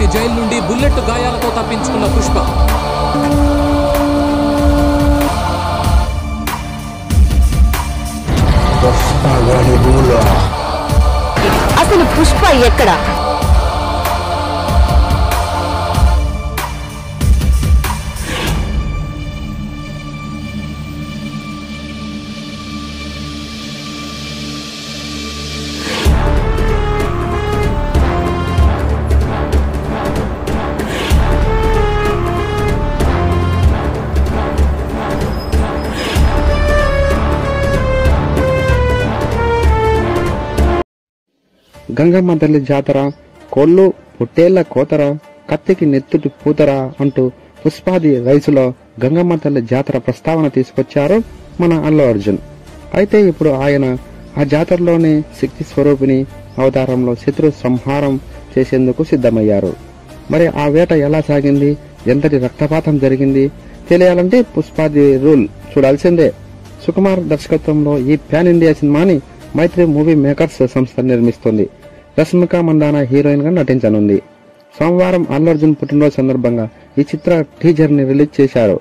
చివరికి జైలు నుండి బుల్లెట్ గాయాలతో తప్పించుకున్న పుష్ప. అసలు పుష్ప ఎక్కడ? గంగమ్మ తల్లి జాతర, కోళ్ళు పొట్టేళ్ల కోతర, కత్తికి నెత్తుటి పూతర అంటూ పుష్పాది రైసులో గంగమ్మ తల్లి జాతర ప్రస్తావన తీసుకొచ్చారు మన అల్లు అర్జున్. అయితే ఇప్పుడు ఆయన ఆ జాతరలోనే శక్తి స్వరూపిణి అవతారంలో శత్రు సంహారం చేసేందుకు సిద్ధమయ్యారు. మరి ఆ వేట ఎలా సాగింది, ఎంతటి రక్తపాతం జరిగింది తెలియాలంటే పుష్పాది రూల్ చూడాల్సిందే. సుకుమార్ దర్శకత్వంలో ఈ ప్యాన్ ఇండియా సినిమాని మైత్రి మూవీ మేకర్స్ సంస్థ నిర్మిస్తుంది. రష్మిక మందాన హీరోయిన్ గా నటించనుంది. సోమవారం అల్లు అర్జున్ పుట్టినరోజు సందర్భంగా ఈ చిత్ర టీజర్ ని రిలీజ్ చేశారు.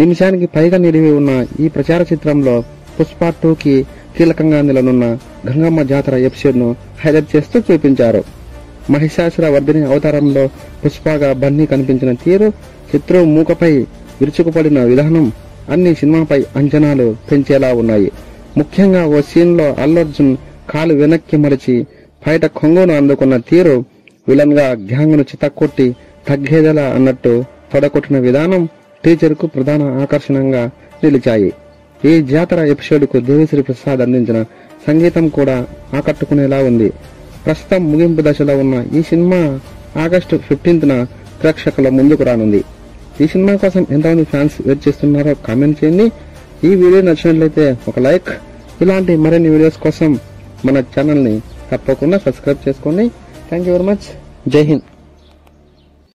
నిమిషానికి పైగా నిడివి ఉన్న ఈ ప్రచార చిత్రంలో పుష్ప 2కి కీలకంగా నిలనున్న గంగమ్మ జాతర ఎపిసోడ్ ను హైలైట్ చేస్తూ చూపించారు. మహిషాసుర వర్ధిని అవతారంలో పుష్పగా బన్నీ కనిపించిన తీరు, శత్రువు మూకపై విరుచుకుపడిన విధానం అన్ని సినిమాపై అంచనాలు పెంచేలా ఉన్నాయి. ముఖ్యంగా ఓ సీన్ లో అల్లు అర్జున్ కాలు వెనక్కి మరిచి బయట కొంగును అందుకున్న తీరు, విలన్ గా గ్యాంగ్ ను చితక్కొట్టి తగ్గేదలా అన్నట్టు తొడగొట్టిన విధానం టీజర్ కు ప్రధాన ఆకర్షణంగా నిలిచాయి. ఈ జాతర ఎపిసోడ్ కు దేవిశ్రీ ప్రసాద్ అందించిన సంగీతం కూడా ఆకట్టుకునేలా ఉంది. ప్రస్తుతం ముగింపు దశలో ఉన్న ఈ సినిమా ఆగస్టు 15న ప్రేక్షకుల ముందుకు రానుంది. ఈ సినిమా కోసం ఎంతమంది ఫ్యాన్స్ వెయిట్ చేస్తున్నారో కామెంట్ చేయండి. ఈ వీడియో నచ్చినట్లయితే ఒక లైక్, ఇలాంటి మరిన్ని వీడియోస్ కోసం మన ఛానల్ ని తప్పకుండా సబ్స్క్రైబ్ చేసుకోండి. Thank you very much. జై హింద్.